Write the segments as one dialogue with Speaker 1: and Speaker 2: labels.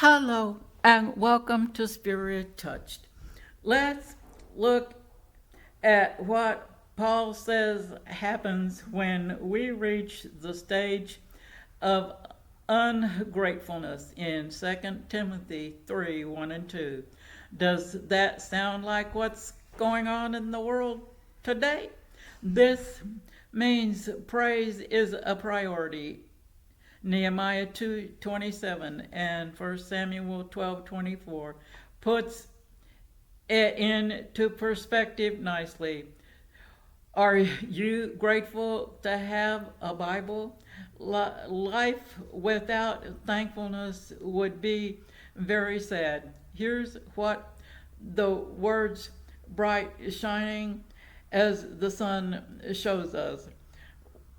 Speaker 1: Hello and welcome to Spirit Touched. Let's look at what Paul says happens when we reach the stage of ungratefulness in 2 Timothy 3 1 and 2. Does that sound like what's going on in the world today? This means praise is a priority. Nehemiah 2:27 and 1 Samuel 12:24 puts it into perspective nicely. Are you grateful to have a Bible? Life without thankfulness would be very sad. Here's what the words bright shining as the sun shows us.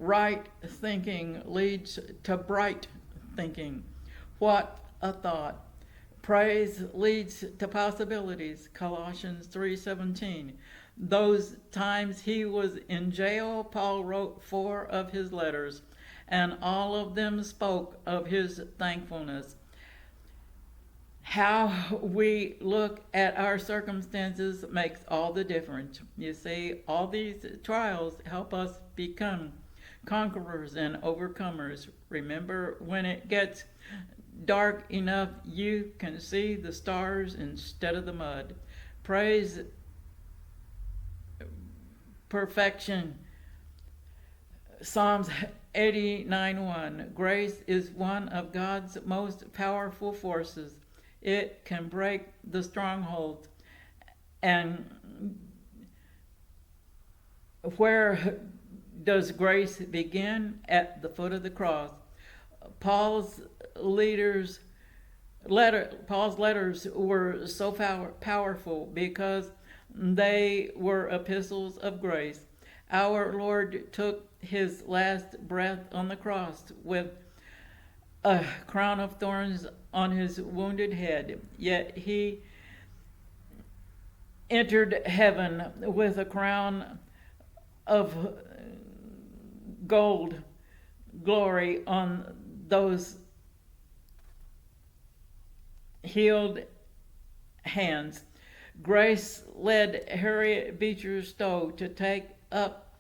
Speaker 1: Right thinking leads to bright thinking. What a thought. Praise leads to possibilities. Colossians 3:17. Those times he was in jail, Paul wrote 4 of his letters, and all of them spoke of his thankfulness. How we look at our circumstances makes all the difference. You see, all these trials help us become conquerors and overcomers. Remember, when it gets dark enough, you can see the stars instead of the mud. Praise perfection. Psalms 89:1. Grace is one of God's most powerful forces. It can break the stronghold. And where does grace begin? At the foot of the cross. Paul's letters were so powerful because they were epistles of grace. Our Lord took his last breath on the cross with a crown of thorns on his wounded head, yet he entered heaven with a crown of gold glory on those healed hands. Grace led Harriet Beecher Stowe to take up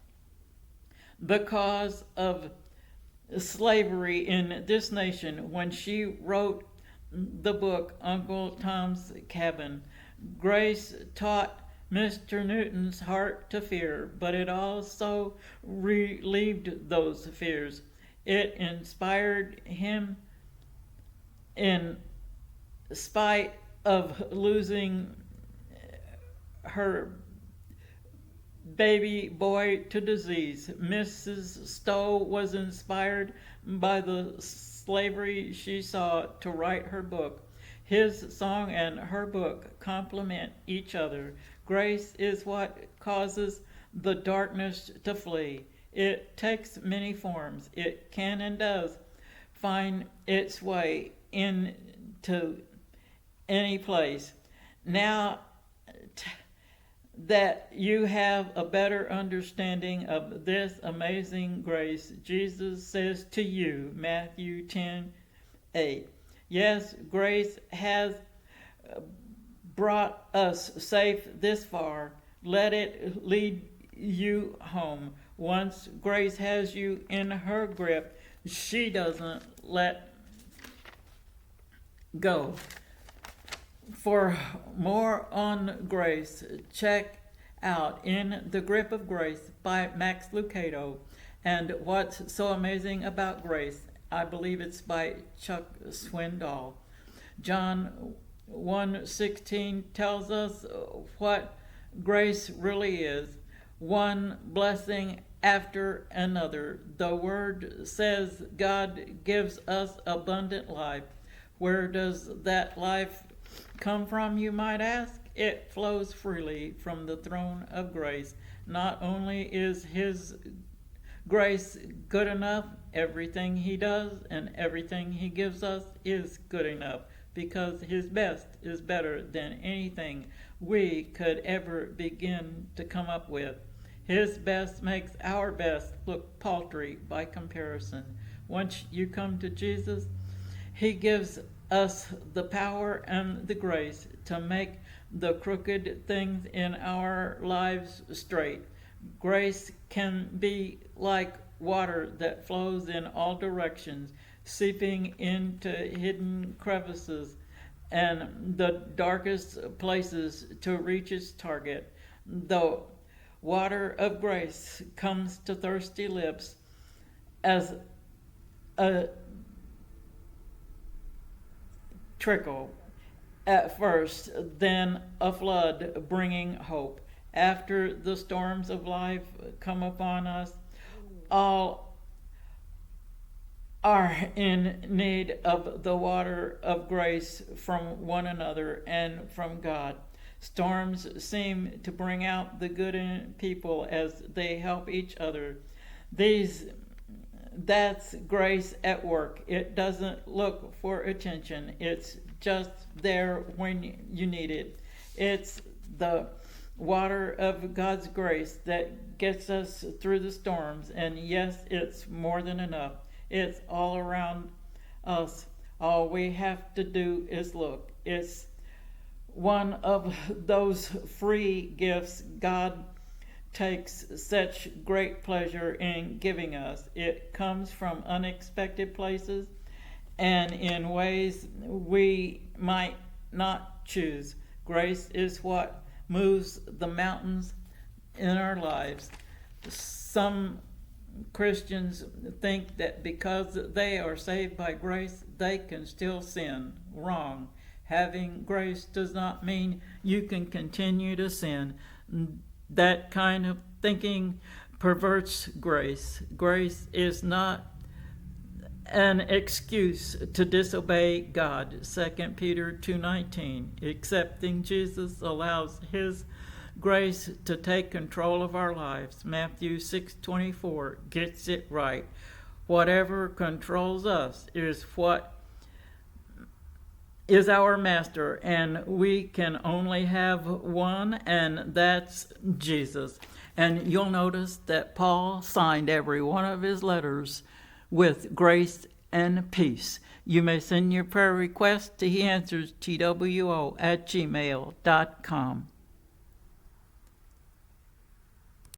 Speaker 1: the cause of slavery in this nation when she wrote the book Uncle Tom's Cabin. Grace taught Mr. Newton's heart to fear, but it also relieved those fears. It inspired him in spite of losing her baby boy to disease. Mrs. Stowe was inspired by the slavery she saw to write her book. His song and her book complement each other. Grace is what causes the darkness to flee. It takes many forms. It can and does find its way into any place. Now that you have a better understanding of this amazing grace, Jesus says to you, Matthew 10:8. Yes, grace has brought us safe this far. Let it lead you home. Once grace has you in her grip, she doesn't let go. For more on grace, check out In the Grip of Grace by Max Lucado. And What's So Amazing About Grace, I believe it's by Chuck Swindoll. John 1:16 tells us what grace really is. One blessing after another. The word says God gives us abundant life. Where does that life come from, you might ask? It flows freely from the throne of grace. Not only is his grace good enough, everything he does and everything he gives us is good enough, because his best is better than anything we could ever begin to come up with. His best makes our best look paltry by comparison. Once you come to Jesus, he gives us the power and the grace to make the crooked things in our lives straight. Grace can be like water that flows in all directions, seeping into hidden crevices and the darkest places to reach its target. The water of grace comes to thirsty lips as a trickle at first, then a flood bringing hope. After the storms of life come upon us, all are in need of the water of grace from one another and from God. Storms seem to bring out the good in people as they help each other. That's grace at work. It doesn't look for attention. It's just there when you need it. It's the water of God's grace that gets us through the storms. And yes, it's more than enough. It's all around us. All we have to do is look. It's one of those free gifts God takes such great pleasure in giving us. It comes from unexpected places and in ways we might not choose. Grace is what moves the mountains in our lives. Some Christians think that because they are saved by grace, they can still sin. Wrong. Having grace does not mean you can continue to sin. That kind of thinking perverts grace. Grace is not an excuse to disobey God. 2 Peter 2:19. Accepting Jesus allows his grace to take control of our lives. Matthew 6:24 gets it right. Whatever controls us is what is our master, and we can only have one, and that's Jesus. And you'll notice that Paul signed every one of his letters with grace and peace. You may send your prayer request to heanswerstwo@gmail.com.